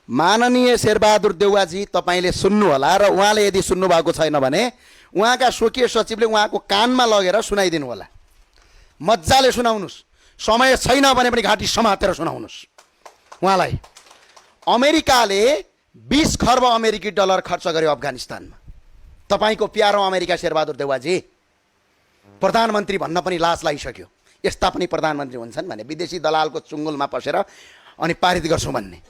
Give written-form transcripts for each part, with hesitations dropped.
माननीय शेरबहादुर देउवाजी तपाईले सुन्नु होला र उहाँले यदि सुन्नु भएको छैन भने उहाँका स्वकीय सचिवले उहाँको कानमा लगेर सुनाइदिनु होला। मज्जाले सुनाउनुस्, समय छैन भने पनि घाँटी समातेर सुनाउनुस् उहाँलाई। अमेरिकाले 20 खर्ब अमेरिकी डलर खर्च गर्यो अफगानिस्तानमा। तपाईको प्यारो अमेरिका शेरबहादुर देउवाजी, प्रधानमन्त्री भन्न पनि लाज लागिसक्यो। यस्ता पनि प्रधानमन्त्री हुन्छन् भने विदेशी दलालको चुङ्गुलमा पसेर अनि पारित गर्छौँ भन्ने।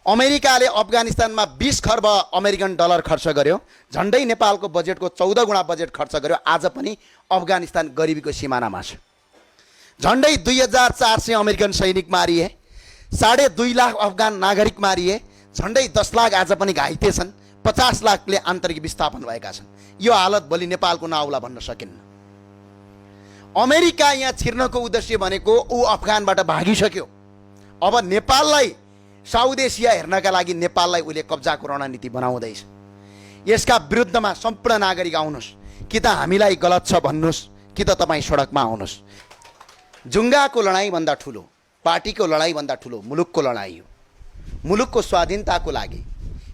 अमेरिकाले अफगानिस्तानमा 20 खर्ब अमेरिकन डलर खर्च गर्यो, झन्डै नेपालको बजेटको 14 गुणा बजेट खर्च गर्यो। आज पनि अफगानिस्तान गरिबीको सिमानामा छ। झन्डै 2400 अमेरिकन सैनिक मारिए, 2.5 लाख अफगान नागरिक मारिए, झन्डै 10 लाख आज पनि घाइते छन्, 50 लाखले आन्तरिक विस्थापन भएका छन्। यो हालत भोलि नेपालको नआउला भन्न सकिन्न। अमेरिका यहाँ छिर्नको उद्देश्य भनेको ऊ अफगानबाट भागिसक्यो। अब नेपाललाई साउथ एसिया हेर्नका लागि नेपाललाई उसले कब्जाको रणनीति बनाउँदैछ। यसका विरुद्धमा सम्पूर्ण नागरिक आउनुहोस्, कि त हामीलाई गलत छ भन्नुहोस्, कि त तपाईँ सडकमा आउनुहोस्। जुङ्गाको लडाइँभन्दा ठुलो, पार्टीको लडाइँभन्दा ठुलो मुलुकको लडाइँ हो। मुलुकको स्वाधीनताको लागि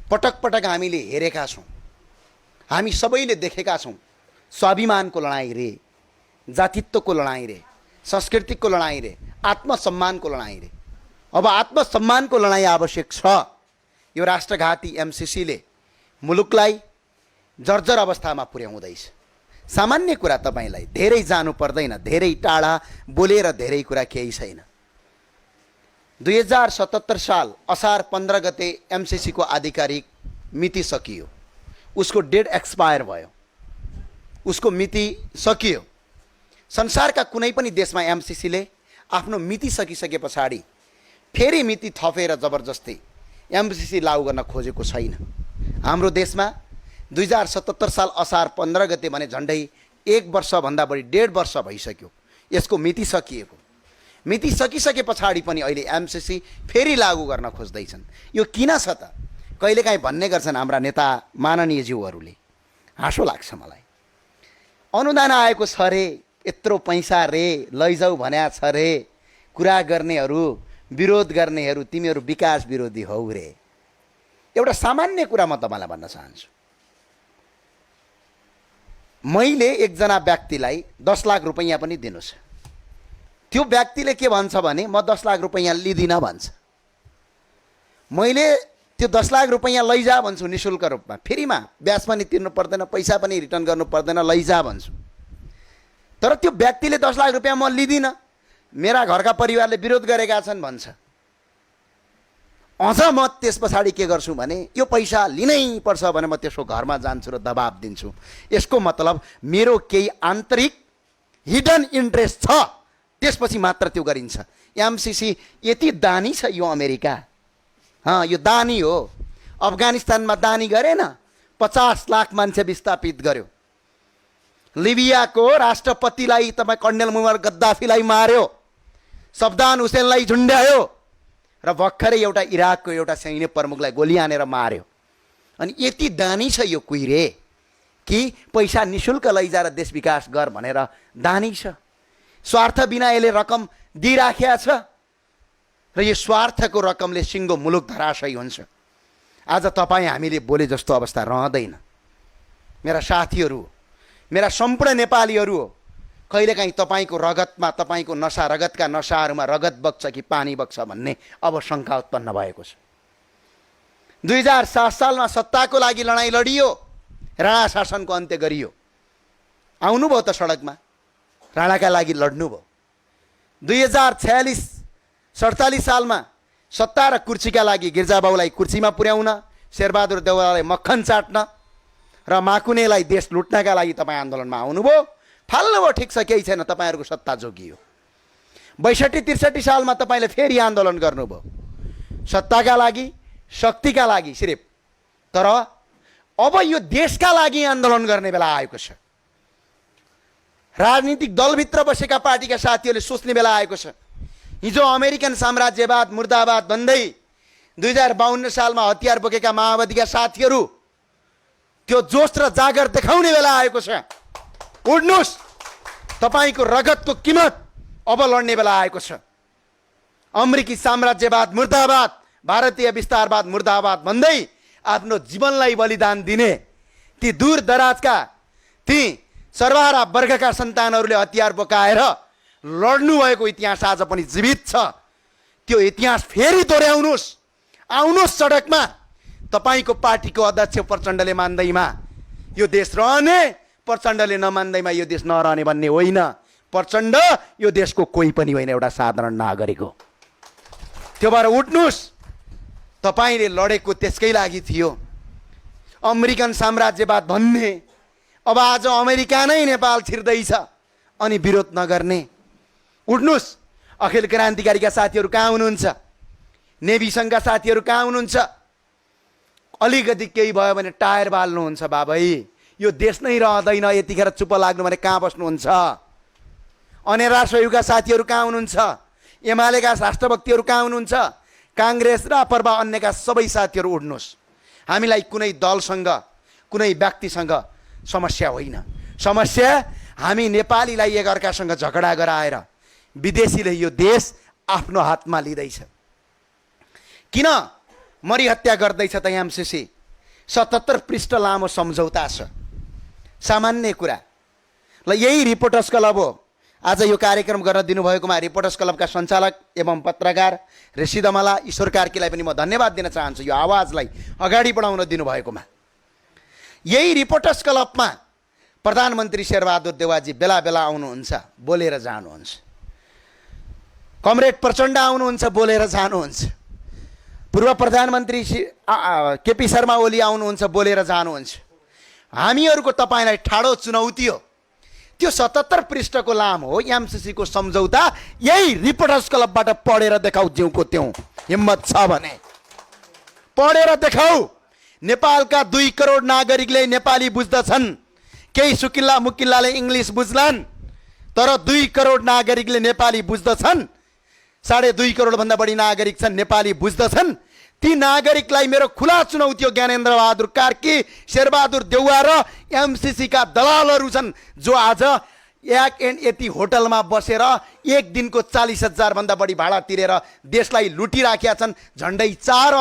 पटक पटक हामीले हेरेका छौँ, हामी सबैले देखेका छौँ। स्वाभिमानको लडाइँ रे, जातित्वको लडाइँ रे, संस्कृतिको लडाइँ रे, आत्मसम्मानको लडाइँ रे। अब आत्मसम्मानको लडाइँ आवश्यक छ। यो राष्ट्रघाती एमसीसीले मुलुकलाई जर्जर अवस्थामा पुर्याउँदैछ। सामान्य कुरा तपाईलाई धेरै जानु पर्दैन, धेरै टाढा बोलेर धेरै कुरा केही छैन। 2077 साल असार 15 गते एमसीसी को आधिकारिक मिति सकियो। उसको डेट एक्सपायर भयो, उसको मिति सकियो। संसारका कुनै पनि देशमा एमसीसीले आफ्नो मिति सकिसके पछाडि फेरि मिति थपेर जबरजस्ती एमसीसी लागू गर्न खोजेको छैन। हाम्रो देशमा 2077 साल असार 15 गते भने झन्डै 1 वर्षभन्दा बढी 1.5 वर्ष भइसक्यो यसको मिति सकिएको। मिति सकिसके पछाडि पनि अहिले एमसीसी फेरि लागू गर्न खोज्दैछन्। यो किन छ त? कहिलेकाहीँ भन्ने गर्छन् हाम्रा नेता माननीय ज्यूहरूले, हाँसो लाग्छ मलाई। अनुदान आएको छ रे, यत्रो पैसा रे, लैजाऊ भन्या छ रे, कुरा गर्नेहरू, विरोध गर्नेहरू तिमीहरू विकास विरोधी हौ रे। एउटा सामान्य कुरा म तपाईलाई भन्न चाहन्छु। मैले एकजना व्यक्तिलाई 10 लाख रुपैयाँ पनि दिनुछ, त्यो व्यक्तिले के भन्छ भने म 10 लाख रुपैयाँ लिदिनँ भन्छ। मैले त्यो 10 लाख रुपैयाँ लैजा भन्छु निशुल्क रूपमा, फेरिमा ब्याज पनि तिर्नु पर्दैन, पैसा पनि रिटर्न गर्नु पर्दैन, लैजा भन्छु। तर त्यो व्यक्तिले 10 लाख रुपैयाँ म लिदिनँ, मेरा घरका परिवारले विरोध गरेका छन् भन्छ। अझ म त्यस पछाडि के गर्छु भने यो पैसा लिनै पर्छ भने म त्यसको घरमा जान्छु र दबाब दिन्छु। यसको मतलब मेरो केही आन्तरिक हिडन इन्ट्रेस्ट छ, त्यसपछि मात्र त्यो गरिन्छ। एमसीसी यति दानी छ यो अमेरिका, यो दानी हो। अफगानिस्तानमा दानी गरेन, 50 लाख मान्छे विस्थापित गर्यो। लिबियाको राष्ट्रपतिलाई तपाईँ कर्णेल मुअम्मर गद्दाफीलाई मार्यो, सद्दाम हुसैनलाई झुन्ड्यायो र भर्खरै एउटा इराकको एउटा सैन्य प्रमुखलाई गोली हानेर मार्यो। अनि यति दानी छ यो कुहिरे कि पैसा निशुल्क लैजाएर देश विकास गर भनेर दानी छ। स्वार्थ बिना यसले रकम दिइराखेको छ र यो स्वार्थको रकमले सिङ्गो मुलुक धराशयी हुन्छ। आज तपाईँ हामीले बोले जस्तो अवस्था रहँदैन। मेरा साथीहरू, मेरा सम्पूर्ण नेपालीहरू हो, कहिलेकाहीँ तपाईँको रगतमा, तपाईँको नसा, रगतका नसाहरूमा रगत बग्छ कि पानी बग्छ भन्ने अब शङ्का उत्पन्न भएको छ। 2007 सालमा सत्ताको लागि लडाइँ लडियो, राणा शासनको अन्त्य गरियो। आउनुभयो त सडकमा, राणाका लागि लड्नुभयो। 2046-47 सालमा सत्ता र कुर्सीका लागि गिर्जाबाउलाई कुर्सीमा पुर्याउन, शेरबहादुर देउवालाई मक्खन चाट्न र माकुनेलाई देश लुट्नका लागि तपाईँ आन्दोलनमा आउनुभयो। फाल्नुभयो, ठिक छ, केही छैन, तपाईँहरूको सत्ता जोगियो। 62-63 सालमा तपाईँले फेरि आन्दोलन गर्नुभयो, सत्ताका लागि, शक्तिका लागि सिर्फ। तर अब यो देशका लागि आन्दोलन गर्ने बेला आएको छ। राजनीतिक दलभित्र बसेका पार्टीका साथीहरूले सोच्ने बेला आएको छ। हिजो अमेरिकन साम्राज्यवाद मुर्दाबाद भन्दै 2052 सालमा हतियार बोकेका माओवादीका साथीहरू त्यो जोश र जागर देखाउने बेला आएको छ। उड्नुस्, तपाईको रगतको कीमत अब लड्ने बेला आएको छ। अमेरिकी साम्राज्यवाद मुर्दाबाद भारतीय विस्तारवाद मुर्दाबाद भन्दै आफ्नो जीवनलाई बलिदान दिने ती दूर दराजका ती सर्वहारा वर्गका सन्तानहरूले हतियार बोकाएर लड्नु भएको इतिहास आज पनि जीवित छ। त्यो इतिहास फेरि दोहोऱ्याउनुहोस्, आउनुहोस् सडकमा। तपाईँको पार्टीको अध्यक्ष प्रचण्डले मान्दैमा यो देश रहने, प्रचण्डले नमान्दैमा यो देश नरहने भन्ने होइन। प्रचण्ड यो देशको कोही पनि होइन, एउटा साधारण नागरिक हो। त्यो भएर उठ्नुहोस्। तपाईँले लडेको त्यसकै लागि थियो, अमेरिकन साम्राज्यवाद भन्ने। अब आज अमेरिका नै नेपाल छिर्दैछ अनि विरोध नगर्ने। उठ्नुहोस्। अखिल क्रान्तिकारीका साथीहरू कहाँ हुनुहुन्छ? नेभी सङ्घका साथीहरू कहाँ हुनुहुन्छ? अलिकति केही भयो भने टायर बाल्नुहुन्छ। बाबै यो देश नै रहँदैन, यतिखेर चुप लाग्नु भने कहाँ बस्नुहुन्छ? अनेरा सहयोगका साथीहरू कहाँ हुनुहुन्छ? एमालेका राष्ट्रभक्तिहरू कहाँ हुनुहुन्छ? काङ्ग्रेस रापरपा अन्यका सबै साथीहरू उठ्नुहोस्। हामीलाई कुनै दलसँग कुनै व्यक्तिसँग समस्या होइन। समस्या हामी नेपालीलाई एकअर्कासँग झगडा गराएर विदेशीले यो देश आफ्नो हातमा लिँदैछ। किन मरिहत्या गर्दैछ त एमसीसी? 77 पृष्ठ लामो सम्झौता छ, सामान्य कुरा। ल यही रिपोर्टर्स क्लब हो। आज यो कार्यक्रम गर्न दिनुभएकोमा रिपोर्टर्स क्लबका सञ्चालक एवं पत्रकार ऋषि दमला, ईश्वर कार्कीलाई पनि म धन्यवाद दिन चाहन्छु यो आवाजलाई अगाडि बढाउन दिनुभएकोमा। यही रिपोर्टर्स क्लबमा प्रधानमन्त्री शेरबहादुर देउवाजी बेला बेला आउनुहुन्छ, बोलेर जानुहुन्छ। कमरेड प्रचण्ड आउनुहुन्छ, बोलेर जानुहुन्छ। पूर्व प्रधानमन्त्री केपी शर्मा ओली आउनुहुन्छ, बोलेर जानुहुन्छ। हामीहरूको तपाईँलाई ठाडो चुनौती हो। त्यो 77 पृष्ठको लामो हो एमसीसीको सम्झौता यही रिपोर्टर्स क्लबबाट पढेर देखाऊ। ज्यूको त्यों हिम्मत छ भने पढेर देखाऊ। नेपालका 2 करोड नागरिकले नेपाली बुझ्दछन्। केही सुकिल्ला मुकिल्लाले इङ्ग्लिस बुझ्लान्, तर 2 करोड नागरिकले नेपाली बुझ्दछन्। 2.5 करोड भन्दा बढी नागरिक छन्, नेपाली बुझ्दछन्। ती नागरिकलाई मेरो खुला चुनौती हो। ज्ञानेन्द्र बहादुर कार्की, शेरबहादुर देउवा र एमसीसी का दलालहरू छन् जो आज यति होटलमा बसेर एक दिनको 40,000 भन्दा बढी भाडा तिरेर देशलाई लुटिराखेका छन्। झन्डै 4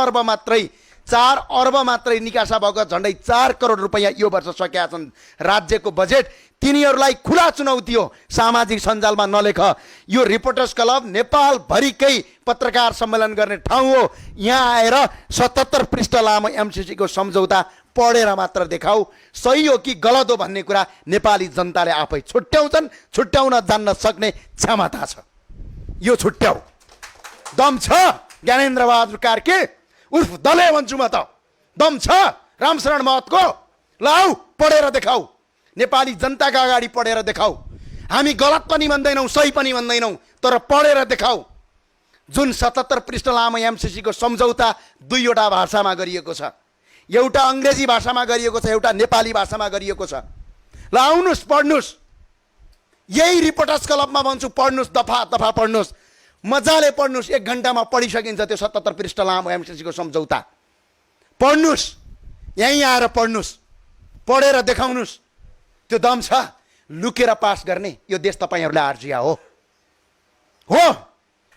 अर्ब मात्रै निकासा भएको, झन्डै 4 करोड रुपैयाँ यो वर्ष सकेका छन् राज्यको बजेट। तिनीहरूलाई खुला चुनौती हो। सामाजिक सञ्जालमा नलेख। यो रिपोर्टर्स क्लब नेपालभरिकै पत्रकार सम्मेलन गर्ने ठाउँ हो। यहाँ आएर 77 पृष्ठ लामो एमसीसी को सम्झौता पढेर मात्र देखाऊ। सही हो कि गलत हो भन्ने कुरा नेपाली जनताले आफै छुट्याउँछन्। छुट्याउन जान्न सक्ने क्षमता छ। यो छुट्याऊ। दम छ ज्ञानेन्द्र बहादुर कार्की उर्फ दले भन्छु म त। दम छ रामशरण महतको? ल आऊ पढेर देखाऊ। नेपाली जनताका अगाडि पढेर देखाऊ। हामी गलत पनि भन्दैनौँ, सही पनि भन्दैनौँ, तर पढेर देखाऊ। जुन 77 पृष्ठ लामो एमसीसी को सम्झौता 2वटा भाषामा गरिएको छ। एउटा अङ्ग्रेजी भाषामा गरिएको छ, एउटा नेपाली भाषामा गरिएको छ। ल आउनुहोस् पढ्नुहोस्। यही रिपोर्टर्स क्लबमा भन्छु पढ्नुहोस्, दफा दफा पढ्नुहोस्, मजाले पढ्नुहोस्। 1 घन्टामा पढिसकिन्छ त्यो 77 पृष्ठ लामो एमसीसी को सम्झौता। पढ्नुहोस्, यहीँ आएर पढ्नुहोस्, पढेर देखाउनुहोस्। त्यो दम छ। लुकेर पास गर्ने यो देश तपाईँहरूले आर्जिया हो।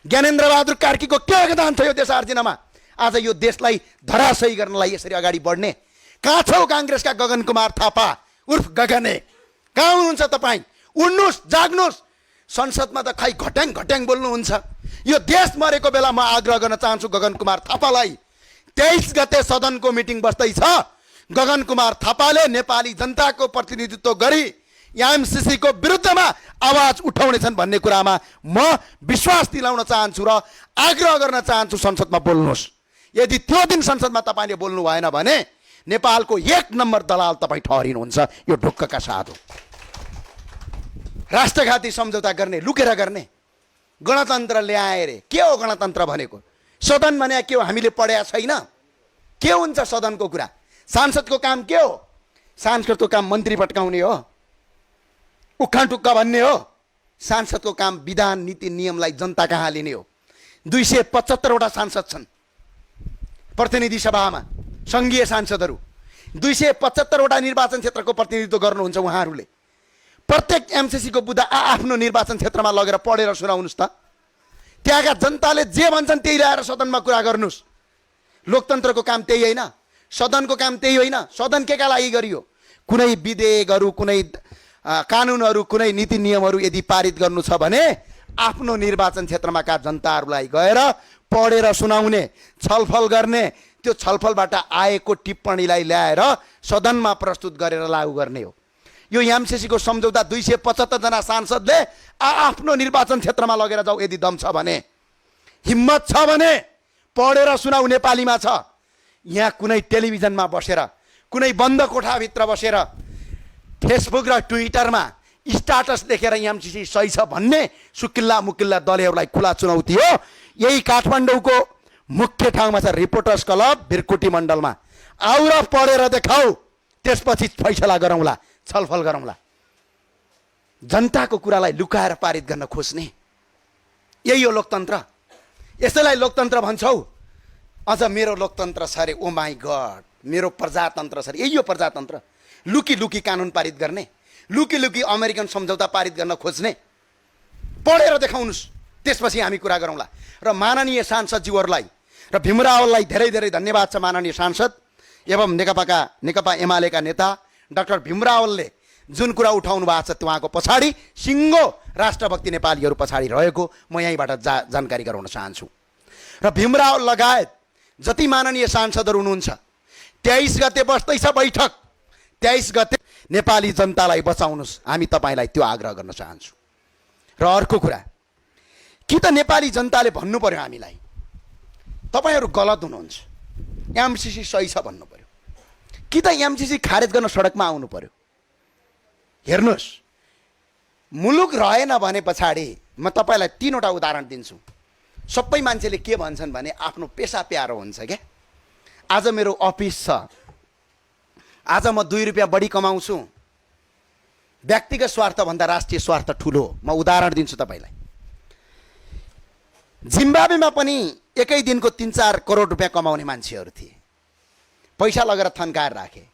ज्ञानेन्द्र बहादुर कार्कीको के योगदान छ यो देश आर्जिनमा? आज यो देशलाई धराशयी गर्नलाई यसरी अगाडि बढ्ने। कहाँ छौ काङ्ग्रेसका गगन कुमार थापा उर्फ गगने? कहाँ हुनुहुन्छ तपाईँ? उड्नुहोस्, जाग्नुहोस्। संसदमा त खै घट्याङ घट्याङ बोल्नुहुन्छ। यो देश मरेको बेला म आग्रह गर्न चाहन्छु गगन कुमार थापालाई। 23 गते सदनको मिटिङ बस्दैछ। गगन कुमार थापाले नेपाली जनताको प्रतिनिधित्व गरी एमसीसी को विरुद्धमा आवाज उठाउनेछन् भन्ने कुरामा म विश्वास दिलाउन चाहन्छु र आग्रह गर्न चाहन्छु संसदमा बोल्नुहोस्। यदि त्यो दिन संसदमा तपाईँले बोल्नु भएन भने नेपालको 1 नम्बर दलाल तपाईँ ठहरिनुहुन्छ। यो ढुक्कका साथ हो। राष्ट्रघाती सम्झौता गर्ने, लुकेर गर्ने। गणतन्त्र ल्याए रे। के हो गणतन्त्र भनेको? सदन भने के हो? हामीले पढेका छैन। के हुन्छ सदनको कुरा? सांसदको काम के हो? सांसदको काम मन्त्री पट्काउने हो, उखान टुक्का भन्ने हो। सांसदको काम विधान नीति नियमलाई जनता कहाँ लिने हो। 275 वटा सांसद छन् प्रतिनिधि सभामा, सङ्घीय सांसदहरू। 275 वटा निर्वाचन क्षेत्रको प्रतिनिधित्व गर्नुहुन्छ उहाँहरूले। प्रत्येक एमसीसी को बुदा आफ्नो निर्वाचन क्षेत्रमा लगेर पढेर सुनाउनुहोस् त। त्यहाँका जनताले जे भन्छन् त्यही ल्याएर सदनमा कुरा गर्नुहोस्। लोकतन्त्रको काम त्यही होइन, सदनको काम त्यही होइन। सदन केका लागि गरियो? कुनै विधेयकहरू, कुनै कानुनहरू, कुनै नीति नियमहरू यदि पारित गर्नु छ भने आफ्नो निर्वाचन क्षेत्रमाका जनताहरूलाई गएर पढेर सुनाउने, छलफल गर्ने, त्यो छलफलबाट आएको टिप्पणीलाई ल्याएर सदनमा प्रस्तुत गरेर लागू गर्ने हो। यो एमसिसीको सम्झौता 275 जना सांसदले आफ्नो निर्वाचन क्षेत्रमा लगेर जाऊ यदि दम छ भने, हिम्मत छ भने पढेर सुनाऊ। नेपालीमा छ। यहाँ कुनै टेलिभिजनमा बसेर, कुनै बन्द कोठाभित्र बसेर फेसबुक र ट्विटरमा स्ट्याटस देखेर एमसिसी सही छ भन्ने सुकिल्ला मुकिल्ला दलहरूलाई खुला चुनौती हो। यही काठमाडौँको मुख्य ठाउँमा छ रिपोर्टर्स क्लब भिरकुटी मण्डलमा। आउ र पढेर देखाऊ, त्यसपछि फैसला गरौँला, छलफल गरौँला। जनताको कुरालाई लुकाएर पारित गर्न खोज्ने, यही हो लोकतन्त्र। यसैलाई लोकतन्त्र भन्छौ। अझ मेरो लोकतन्त्र छ अरे, ओ माई गड, मेरो प्रजातन्त्र छ अरे। यही हो प्रजातन्त्र। लुकी लुकी कानुन पारित गर्ने, लुकी लुकी अमेरिकन सम्झौता पारित गर्न खोज्ने। पढेर देखाउनुहोस्, त्यसपछि हामी कुरा गरौँला। र माननीय सांसदज्यूहरूलाई र भीमरावलाई धेरै धेरै धन्यवाद छ। माननीय सांसद एवं नेकपा एमालेका नेता डाक्टर भीमरावलले जुन कुरा उठाउनु भएको छ, उहाँको पछाडि सिङ्गो राष्ट्रभक्ति नेपालीहरू पछाडि रहेको म यहीँबाट जानकारी गराउन चाहन्छु। र भीमराव लगायत जति माननीय सांसदहरू हुनुहुन्छ, 23 गते बस्दैछ बैठक। 23 गते नेपाली जनतालाई बचाउनुहोस्, हामी तपाईँलाई त्यो आग्रह गर्न चाहन्छु। र अर्को कुरा, कि त नेपाली जनताले भन्नु पर्यो हामीलाई, तपाईँहरू गलत हुनुहुन्छ, एमसिसी सही छ भन्नु पर्यो, कि त एमसिसी खारेज गर्न सडकमा आउनु पर्यो। हेर्नुहोस्, मुलुक रहेन भने पछाडि म तपाईँलाई 3वटा उदाहरण दिन्छु। सबै मान्छेले के भन्छन् भने आफ्नो पेसा प्यारो हुन्छ क्या। आज मेरो अफिस छ, आज म 2 रुपियाँ बढी कमाउँछु, व्यक्तिगत स्वार्थभन्दा राष्ट्रिय स्वार्थ ठुलो। म उदाहरण दिन्छु तपाईँलाई। जिम्बाब्वेमा पनि एकै दिनको 3-4 करोड रुपियाँ कमाउने मान्छेहरू थिए, पैसा लगेर थन्काएर राखे।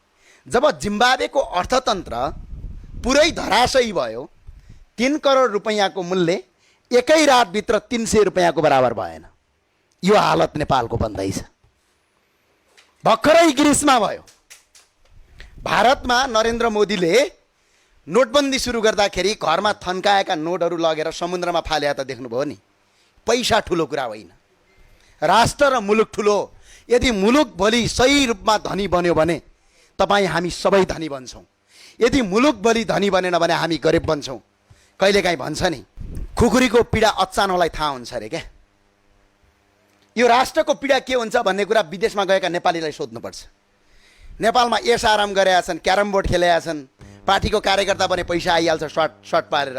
जब जिम्बाब्वेको अर्थतन्त्र पुरै धराशयी भयो, 3 करोड रुपियाँको मूल्य एकै रातभित्र 300 रुपियाँको बराबर भएन। यो हालत नेपालको बन्दैछ। भर्खरै ग्रिसमा भयो। भारतमा नरेन्द्र मोदीले नोटबन्दी सुरु गर्दाखेरि घरमा थन्काएका नोटहरू लगेर समुद्रमा फाले त देख्नुभयो नि। पैसा ठुलो कुरा होइन, राष्ट्र र मुलुक ठुलो। यदि मुलुक भोलि सही रूपमा धनी बन्यो भने तपाईँ हामी सबै धनी बन्छौँ। यदि मुलुक भोलि धनी बनेन भने हामी गरिब बन्छौँ। कहिलेकाहीँ भन्छ नि, खुकुरीको पीडा अचानोलाई थाहा हुन्छ अरे क्या। यो राष्ट्रको पीडा के हुन्छ भन्ने कुरा विदेशमा गएका नेपालीलाई सोध्नुपर्छ। नेपालमा यस आराम गरेका छन्, क्यारम बोर्ड खेलेका छन्, पार्टीको कार्यकर्ता भने पैसा आइहाल्छ सर्ट पारेर।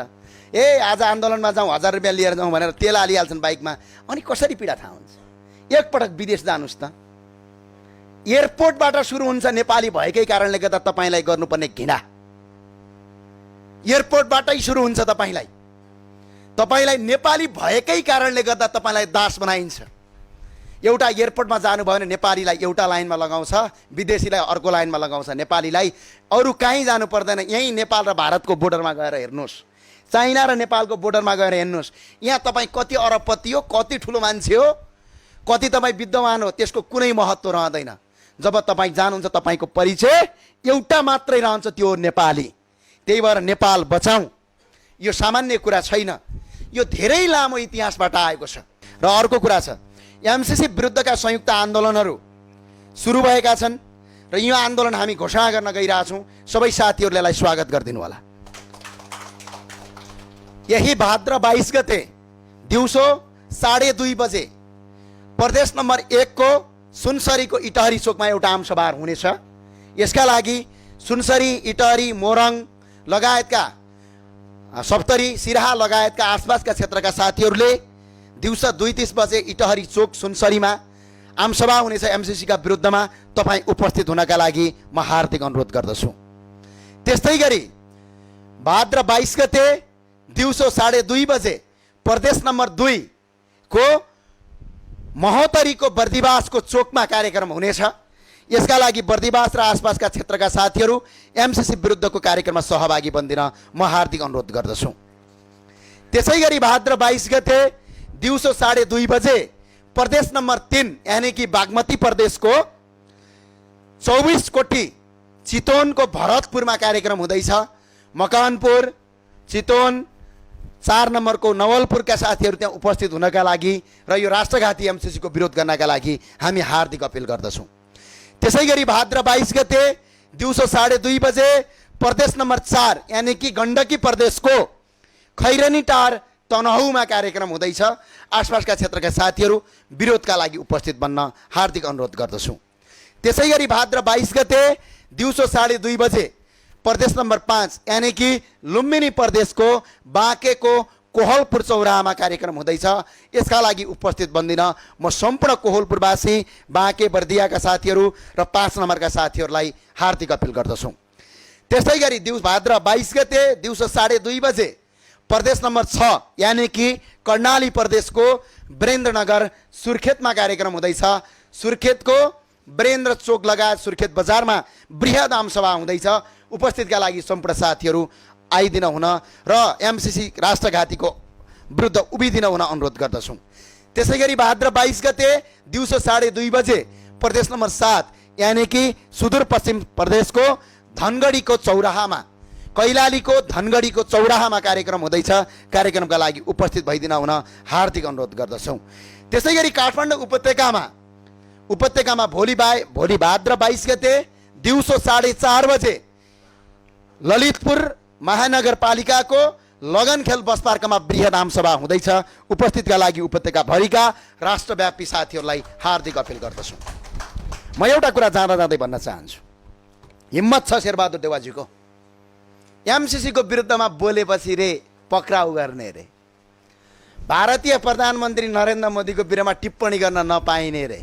आज आन्दोलनमा जाउँ, 1000 रुपियाँ लिएर जाउँ भनेर तेल हालिहाल्छन् बाइकमा। अनि कसरी पीडा थाहा हुन्छ? एकपटक विदेश जानुहोस् त। एयरपोर्टबाट सुरु हुन्छ नेपाली भएकै कारणले गर्दा तपाईँलाई गर्नुपर्ने घृणा एयरपोर्टबाटै सुरु हुन्छ। तपाईँलाई नेपाली भएकै कारणले गर्दा तपाईँलाई दास बनाइन्छ। एउटा एयरपोर्टमा जानुभयो भने नेपालीलाई एउटा लाइनमा लगाउँछ, विदेशीलाई अर्को लाइनमा लगाउँछ। नेपालीलाई अरू कहीँ जानु पर्दैन। यहीँ नेपाल र भारतको बोर्डरमा गएर हेर्नुहोस्, चाइना र नेपालको बोर्डरमा गएर हेर्नुहोस्। यहाँ तपाईँ कति अरबपति हो, कति ठुलो मान्छे हो, कति तपाईँ विद्वान हो, त्यसको कुनै महत्त्व रहँदैन। जब तपाईँ जानुहुन्छ तपाईँको परिचय एउटा मात्रै रहन्छ, त्यो नेपाली। त्यही भएर नेपाल बचाउँ, यो सामान्य कुरा छैन, यो धेरै लामो इतिहासबाट आएको छ। र अर्को कुरा छ, एमसिसी विरुद्धका संयुक्त आन्दोलनहरू सुरु भएका छन् र यो आन्दोलन हामी घोषणा गर्न गइरहेछौँ। सबै साथीहरूले यसलाई स्वागत गरिदिनु होला। यही भाद्र 22 गते दिउँसो 2:30 बजे प्रदेश नम्बर 1 को सुनसरीको इटहरी चोकमा एउटा आमसभा हुनेछ। यसका लागि सुनसरी, इटहरी, मोरङ लगायतका, सप्तरी, सिराहा लगायतका आसपासका क्षेत्रका साथीहरूले दिउँसो 2:30 बजे इटहरी चोक सुनसरीमा आमसभा हुनेछ। एमसिसीका विरुद्धमा तपाईँ उपस्थित हुनका लागि म हार्दिक अनुरोध गर्दछु। त्यस्तै गरी भाद्र 22 गते दिउँसो 2:30 बजे प्रदेश नम्बर 2 को महोत्तरीको बर्दिवासको चोकमा कार्यक्रम हुनेछ। यसका लागि बर्दिवास र आसपासका क्षेत्रका साथीहरू एमसिसी विरुद्धको कार्यक्रममा सहभागी बन्दिन म हार्दिक अनुरोध गर्दछु। त्यसै गरी भाद्र 22 गते दिउँसो 2:30 बजे प्रदेश नंबर 3 यानी कि बागमती प्रदेशको 24 कोटी, चितवनको भरतपुरमा कार्यक्रम हुँदैछ, मकवानपुर, चितवन, 4 नम्बरको नवलपुरका साथीहरू त्यहाँ उपस्थित हुनका लागि र यो राष्ट्रघाती एमसिसीको विरोध गर्नका लागि हामी हार्दिक अपिल गर्दछौँ। त्यसै गरी भाद्र 22 गते दिउँसो 2:30 बजे प्रदेश नम्बर 4 यानी कि गण्डकी प्रदेशको खैरनी टार, तनहुमा कार्यक्रम हुँदैछ। आसपासका क्षेत्रका साथीहरू विरोधका लागि उपस्थित बन्न हार्दिक अनुरोध गर्दछौँ। त्यसै गरी भाद्र 22 गते दिउँसो 2:30 बजे प्रदेश नम्बर 5 यानी कि लुम्बिनी प्रदेशको बाँकेको कोहलपुर चौराहामा कार्यक्रम हुँदैछ। यसका लागि उपस्थित बन्दिन म सम्पूर्ण कोहलपुरवासी, बाँके बर्दियाका साथीहरू र 5 नम्बरका साथीहरूलाई हार्दिक अपिल गर्दछौँ। त्यसै गरी भाद्र 22 गते दिउँसो 2:30 बजे प्रदेश नम्बर 6 यानी कि कर्णाली प्रदेशको वीरेन्द्रनगर सुर्खेतमा कार्यक्रम हुँदैछ। सुर्खेतको वीरेन्द्र चोक लगायत सुर्खेत बजारमा बृहद आमसभा हुँदैछ। उपस्थितका लागि सम्पूर्ण साथीहरू आइदिन हुन र एमसिसी राष्ट्रघातीको विरुद्ध उभिदिन हुन अनुरोध गर्दछौँ। त्यसै गरी भाद्र 22 गते दिउँसो 2:30 बजे प्रदेश नम्बर 7 यानी कि सुदूरपश्चिम प्रदेशको धनगढीको चौराहामा, कैलालीको धनगढीको चौराहामा कार्यक्रम हुँदैछ। कार्यक्रमका लागि उपस्थित भइदिन हुन हार्दिक अनुरोध गर्दछौँ। त्यसै गरी काठमाडौँ उपत्यकामा भोलि भाद्र 22 गते दिउँसो 4:30 बजे ललितपुर महानगरपालिकाको लगनखेल बस पार्कमा बृहद आमसभा हुँदैछ। उपस्थितका लागि उपत्यकाभरिका राष्ट्रव्यापी साथीहरूलाई हार्दिक अपिल गर्दछु। म एउटा कुरा जाँदै भन्न चाहन्छु, हिम्मत छ शेरबहादुर देउवाजीको, एमसिसीको विरुद्धमा बोलेपछि रे पक्राउ गर्ने रे, भारतीय प्रधानमन्त्री नरेन्द्र मोदीको विरुद्धमा टिप्पणी गर्न नपाइने रे।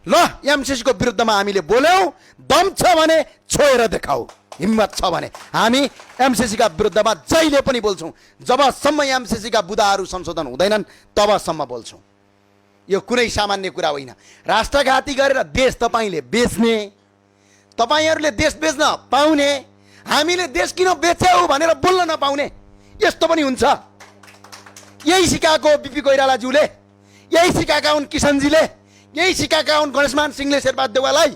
ल, एमसिसीको विरुद्धमा हामीले बोल्यौँ, दम छ भने छोएर देखाऊ, हिम्मत छ भने हामी एमसिसीका विरुद्धमा जहिले पनि बोल्छौँ। जबसम्म एमसिसीका बुदाहरू संशोधन हुँदैनन् तबसम्म बोल्छौँ। यो कुनै सामान्य कुरा होइन। राष्ट्रघाती गरेर देश तपाईँले बेच्ने, तपाईँहरूले देश बेच्न पाउने, हामीले देश किन बेच्यौ भनेर बोल्न नपाउने, यस्तो पनि हुन्छ। यही सिकाएको बिपी कोइरालाज्यूले, यही सिकाएका हुन् किसनजीले, यही सिकाएका हुन् गणेशमान सिंहले शेरबहादुर देउवालाई।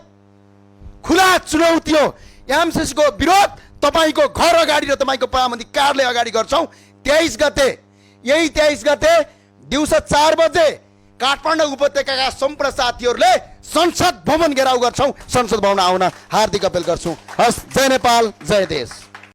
खुला चुनौती हो, एमसिसीको विरोध तपाईँको घर अगाडि र तपाईँको प्रधानमन्त्री कार्यालय अगाडि गर्छौँ। 23 गते, यही 23 गते दिउँसो 4 बजे काठमाडौँ उपत्यकाका सम्पूर्ण साथीहरूले संसद भवन घेराउ गर्छौँ। संसद भवन आउन हार्दिक अपिल गर्छौँ। हस्, जय नेपाल, जय देश।